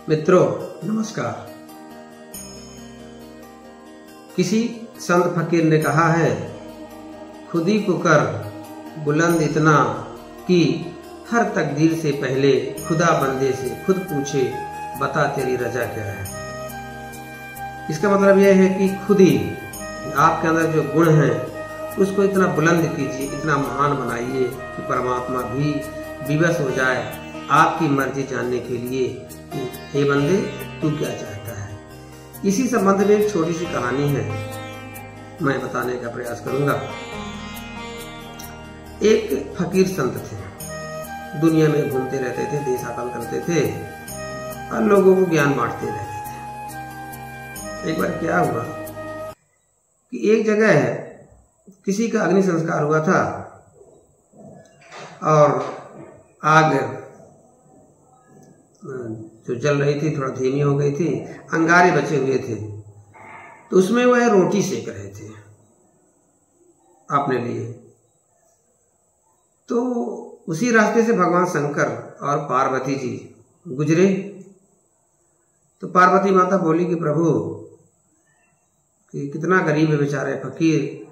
मित्रों नमस्कार। किसी संत फकीर ने कहा है, खुदी को कर बुलंद इतना कि हर तकदीर से पहले खुदा बंदे से खुद पूछे, बता तेरी रजा क्या है। इसका मतलब यह है कि खुद ही आपके अंदर जो गुण हैं उसको इतना बुलंद कीजिए, इतना महान बनाइए कि परमात्मा भी विवश हो जाए आपकी मर्जी जानने के लिए कि हे बंदे तू क्या चाहता है। इसी संबंध में एक छोटी सी कहानी है, मैं बताने का प्रयास करूंगा। एक फकीर संत थे, दुनिया में घूमते रहते थे, देशाटन करते थे और लोगों को ज्ञान बांटते रहते थे। एक बार क्या हुआ कि एक जगह किसी का अग्नि संस्कार हुआ था और आग जो जल रही थी थोड़ा धीमी हो गई थी, अंगारे बचे हुए थे, तो उसमें वह रोटी सेक रहे थे अपने लिए। तो उसी रास्ते से भगवान शंकर और पार्वती जी गुजरे। तो पार्वती माता बोली कि प्रभु कि कितना गरीब है बेचारे फकीर,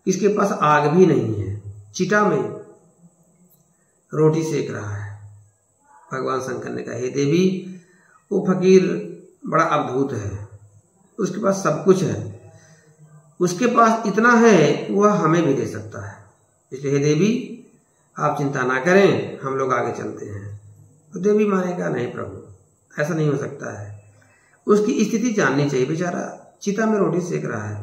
इसके पास आग भी नहीं है, चिता में रोटी सेक रहा है। भगवान शंकर ने कहा, हे देवी वो फकीर बड़ा अद्भुत है, उसके पास सब कुछ है, उसके पास इतना है कि वह हमें भी दे सकता है, इसलिए हे देवी आप चिंता ना करें, हम लोग आगे चलते हैं। तो देवी माँ ने कहा, नहीं प्रभु ऐसा नहीं हो सकता है, उसकी स्थिति जाननी चाहिए, बेचारा चिता में रोटी सेक रहा है,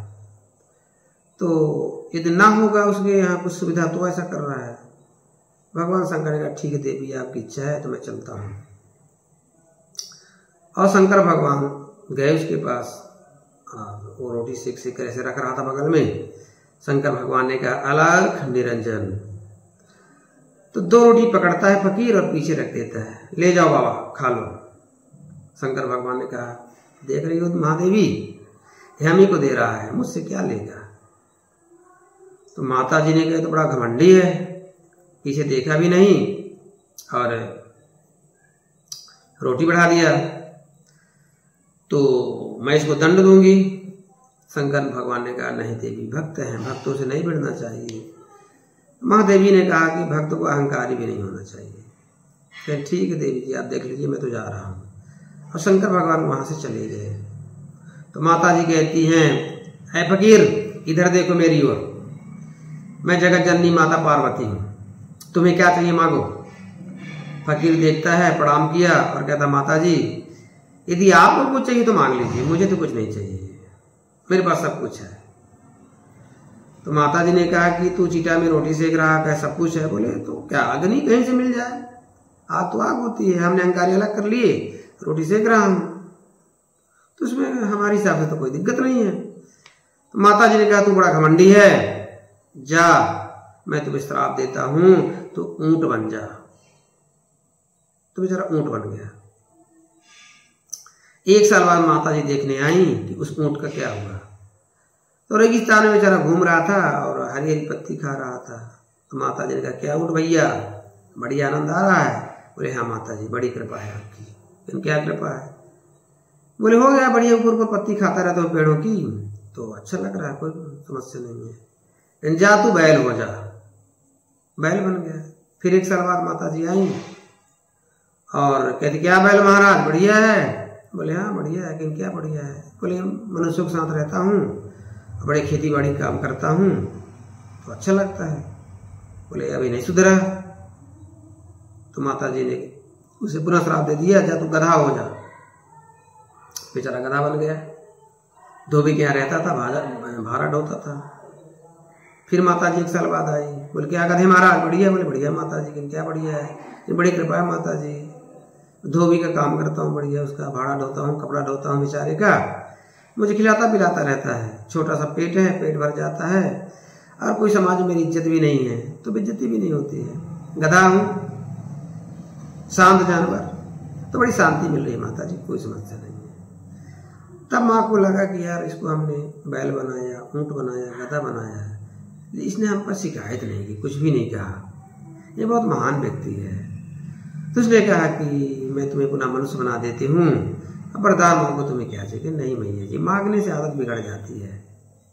तो यदि ना होगा उसके यहाँ कुछ सुविधा तो ऐसा कर रहा है। भगवान शंकर ने कहा, ठीक है देवी आपकी इच्छा है तो मैं चलता हूँ। और शंकर भगवान गए उसके पास, वो रोटी सेक सेक कर ऐसे रख रहा था बगल में। शंकर भगवान ने कहा, अलख निरंजन। तो दो रोटी पकड़ता है फकीर और पीछे रख देता है, ले जाओ बाबा खा लो। शंकर भगवान ने कहा, देख रही हो महादेवी, हम ही को दे रहा है, मुझसे क्या लेगा। तो माता जी ने कहा, तो बड़ा घमंडी है, पीछे देखा भी नहीं और रोटी बढ़ा दिया, तो मैं इसको दंड दूंगी। शंकर भगवान ने कहा, नहीं देवी भक्त हैं, भक्तों से नहीं भिड़ना चाहिए। महादेवी ने कहा कि भक्त को अहंकारी भी नहीं होना चाहिए। फिर ठीक है देवी जी आप देख लीजिए, मैं तो जा रहा हूँ। और शंकर भगवान वहां से चले गए। तो माता जी कहती हैं, ऐ फकीर इधर देखो मेरी ओर, मैं जगत जननी माता पार्वती हूँ, तुम्हें क्या चाहिए मांगो। फकीर देखता है, प्रणाम किया और कहता, माता जी यदि आपको कुछ चाहिए तो मांग लीजिए, मुझे तो कुछ नहीं चाहिए, मेरे पास सब कुछ है। तो माता जी ने कहा कि तू चिता में रोटी सेक रहा है, सब कुछ है। बोले तो क्या अग्नि कहीं से मिल जाए, आग तो आग होती है, हमने अंगारे अलग कर लिए, रोटी सेक रहा हूं, तो उसमें हमारे हिसाब से तो कोई दिक्कत नहीं है। तो माता जी ने कहा, तू बड़ा घमंडी है, जा मैं तुम्हें श्राप देता हूं, तो ऊंट बन जा। तो बेचारा ऊंट बन गया। एक साल बाद माता जी देखने आई कि उस ऊंट का क्या हुआ। तो रेगिस्तान में बेचारा घूम रहा था और हरी हरी पत्ती खा रहा था। तो माता जी ने कहा, क्या ऊंट भैया बड़ी आनंद आ रहा है। बोले हाँ माता जी बड़ी कृपा है आपकी। क्या कृपा है। बोले हो गया बढ़िया, ऊपर ऊपर पत्ती खाता रहता हूँ पेड़ों की, तो अच्छा लग रहा है, कोई समस्या नहीं है, जा तू बैल हो जा। बैल बन गया। फिर एक साल बाद माता जी आई और कहती, क्या बैल महाराज बढ़िया है। बोले हाँ बढ़िया है। लेकिन क्या बढ़िया है। बोले मनुष्यों के साथ रहता हूँ, बड़े खेती बाड़ी काम करता हूँ, तो अच्छा लगता है। बोले अभी नहीं सुधरा। तो माता जी ने उसे पुनः श्राप दे दिया, जा तू गधा हो जा। बेचारा गधा बन गया। धोबी के यहाँ रहता था, भारा ढोता था। फिर माता जी एक साल बाद आई। बोले क्या गधे महाराज बढ़िया। बोले बढ़िया माता जी। क्या बढ़िया है, ये बड़ी कृपा है माता जी, धोबी का काम करता हूँ बढ़िया, उसका भाड़ा ढोता हूँ, कपड़ा ढोता हूँ बेचारे का, मुझे खिलाता पिलाता रहता है, छोटा सा पेट है, पेट भर जाता है, और कोई समाज में मेरी इज्जत भी नहीं है, तो बेइज्जती भी नहीं होती है, गधा हूँ, शांत जानवर, तो बड़ी शांति मिल रही है माता जी, कोई समस्या नहीं है। तब माँ को लगा कि यार इसको हमने बैल बनाया, ऊंट बनाया, गधा बनाया है, इसने हम पर शिकायत नहीं की, कुछ भी नहीं कहा, ये बहुत महान व्यक्ति है। तो उसने कहा कि मैं तुम्हें पुनः मनुष्य बना देती हूँ, अब वरदान मांगो, तुम्हें क्या चाहिए। नहीं मैया जी, मांगने से आदत बिगड़ जाती है,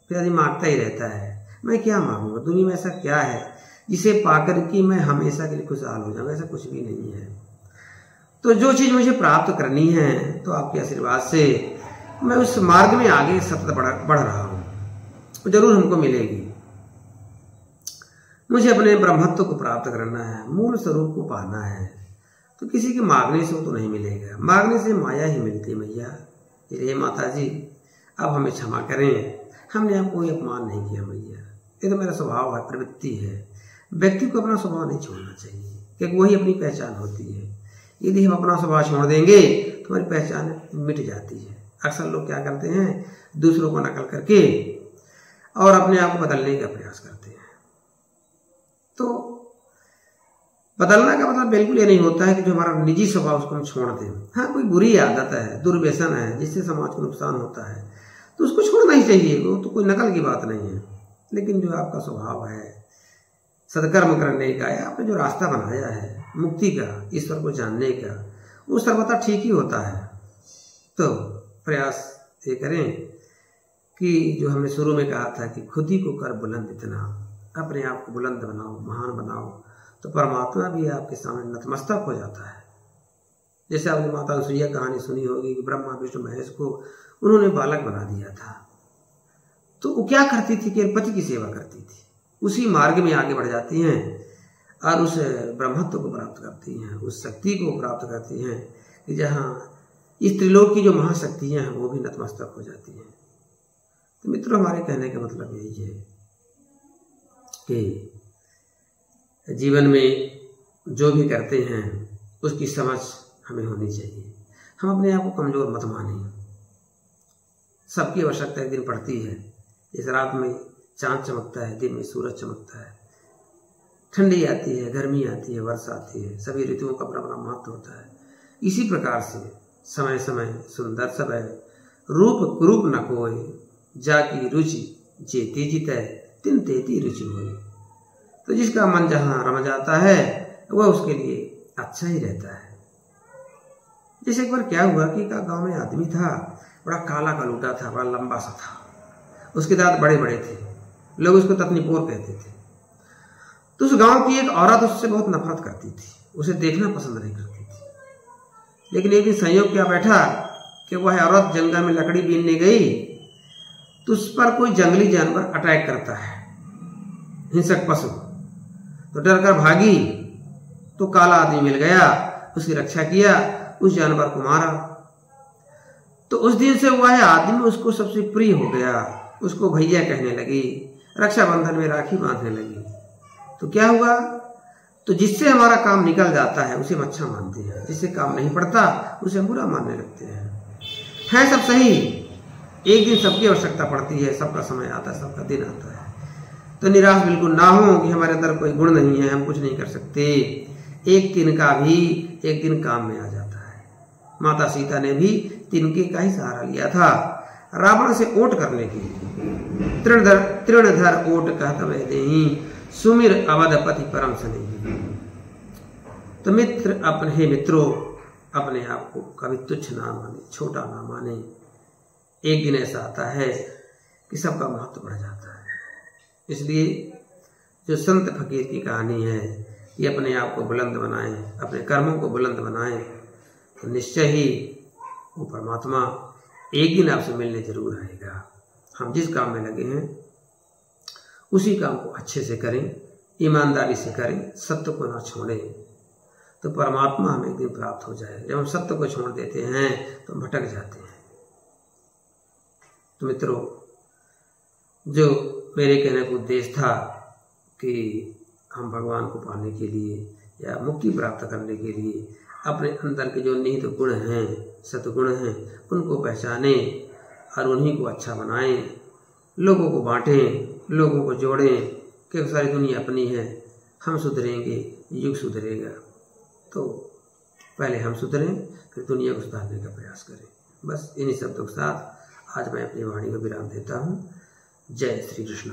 फिर आदमी मांगता ही रहता है। मैं क्या मांगूंगा, दुनिया में ऐसा क्या है जिसे पाकर कि मैं हमेशा के लिए खुशहाल हो जाऊँ, ऐसा कुछ भी नहीं है। तो जो चीज़ मुझे प्राप्त करनी है, तो आपके आशीर्वाद से मैं उस मार्ग में आगे सतत बढ़ रहा हूँ, तो जरूर हमको मिलेगी। मुझे अपने ब्रह्मत्व को प्राप्त करना है, मूल स्वरूप को पाना है, तो किसी के मांगने से वो तो नहीं मिलेगा, मांगने से माया ही मिलती है। मैया हे माता जी, अब हमें क्षमा करें, हमने आप कोई अपमान नहीं किया मैया, ये तो मेरा स्वभाव है, प्रवृत्ति है। व्यक्ति को अपना स्वभाव नहीं छोड़ना चाहिए, क्योंकि वही अपनी पहचान होती है। यदि हम अपना स्वभाव छोड़ देंगे तो हमारी पहचान मिट जाती है। अक्सर लोग क्या करते हैं, दूसरों को नकल करके और अपने आप को बदलने का प्रयास करते हैं। तो बदलना का मतलब बिल्कुल ये नहीं होता है कि जो हमारा निजी स्वभाव उसको हम छोड़ दें। हाँ, कोई बुरी आदत है, दुर्व्यसन है, जिससे समाज को नुकसान होता है, तो उसको छोड़ना ही चाहिए, वो तो कोई नकल की बात नहीं है। लेकिन जो आपका स्वभाव है सत्कर्म करने का, या आपने जो रास्ता बनाया है मुक्ति का, ईश्वर को जानने का, वो सर्वथा ठीक ही होता है। तो प्रयास ये करें कि जो हमने शुरू में कहा था कि खुद ही को कर बुलंद, इतना अपने आप को बुलंद बनाओ, महान बनाओ, तो परमात्मा भी आपके सामने नतमस्तक हो जाता है। जैसे आपने माता अनुसुईया कहानी सुनी होगी कि ब्रह्मा विष्णु महेश को उन्होंने बालक बना दिया था, तो वो क्या करती थी, केवल पति की सेवा करती थी, उसी मार्ग में आगे बढ़ जाती हैं और उस ब्रह्मत्व को प्राप्त करती हैं, उस शक्ति को प्राप्त करती हैं कि जहाँ इस त्रिलोक की जो महाशक्तियाँ हैं वो भी नतमस्तक हो जाती हैं। तो मित्रों, हमारे कहने का मतलब यही है कि जीवन में जो भी करते हैं उसकी समझ हमें होनी चाहिए। हम अपने आप को कमजोर मत मानिए, सबकी आवश्यकता एक दिन पड़ती है। इस रात में चांद चमकता है, दिन में सूरज चमकता है, ठंडी आती है, गर्मी आती है, वर्षा आती है, सभी ऋतुओं का अपना अपना महत्व होता है। इसी प्रकार से समय समय सुंदर सब है, रूप कुरूप न कोय, जाकी रुचि जेती जितै, तिन तेती रुचि होय। तो जिसका मन जहाँ रमा जाता है वह उसके लिए अच्छा ही रहता है। जैसे एक बार क्या हुआ कि एक गांव में आदमी था, बड़ा काला कलूटा था, बड़ा लंबा सा था, उसके दांत बड़े बड़े थे, लोग उसको ततनीपोर कहते थे। तो उस गांव की एक औरत उससे बहुत नफरत करती थी, उसे देखना पसंद नहीं करती थी। लेकिन एक दिन संयोग क्या बैठा कि वह औरत जंगल में लकड़ी बीनने गई, तो उस पर कोई जंगली जानवर अटैक करता है, हिंसक पशु, तो डर कर भागी, तो काला आदमी मिल गया, उसकी रक्षा किया, उस जानवर को मारा। तो उस दिन से वह आदमी उसको सबसे प्रिय हो गया, उसको भैया कहने लगी, रक्षाबंधन में राखी बांधने लगी। तो क्या हुआ, तो जिससे हमारा काम निकल जाता है उसे हम अच्छा मानते हैं, जिससे काम नहीं पड़ता उसे हम बुरा मानने लगते हैं। है सब सही, एक दिन सबकी आवश्यकता पड़ती है, सबका समय आता है, सबका दिन आता है। तो निराश बिल्कुल ना हो कि हमारे अंदर कोई गुण नहीं है, हम कुछ नहीं कर सकते। एक तिनका भी एक दिन काम में आ जाता है। माता सीता ने भी तिनके का ही सहारा लिया था रावण से ओट करने के लिए। तृणधर ओट कहत वह देहि, सुमिर अवधपति परम स्नेही। तो मित्र अपने मित्रों, अपने आप को कभी तुच्छ ना माने, छोटा ना माने। एक दिन ऐसा आता है कि सबका महत्व बढ़ जाता है। इसलिए जो संत फकीर की कहानी है, ये अपने आप को बुलंद बनाएं, अपने कर्मों को बुलंद बनाएं, तो निश्चय ही वो परमात्मा एक दिन आपसे मिलने जरूर आएगा। हम जिस काम में लगे हैं उसी काम को अच्छे से करें, ईमानदारी से करें, सत्य को ना छोड़ें, तो परमात्मा हमें एक दिन प्राप्त हो जाएगा। जब हम सत्य को छोड़ देते हैं तो हम भटक जाते हैं। तो मित्रों, जो मेरे कहने का उद्देश्य था कि हम भगवान को पाने के लिए या मुक्ति प्राप्त करने के लिए अपने अंदर के जो निहित गुण हैं, सद्गुण हैं, उनको पहचानें और उन्हीं को अच्छा बनाएं, लोगों को बांटें, लोगों को जोड़ें, क्योंकि सारी दुनिया अपनी है। हम सुधरेंगे, युग सुधरेगा। तो पहले हम सुधरें, फिर दुनिया को सुधारने का प्रयास करें। बस इन्हीं शब्दों के साथ आज मैं अपनी वाणी को विराम देता हूँ। जय श्री कृष्ण।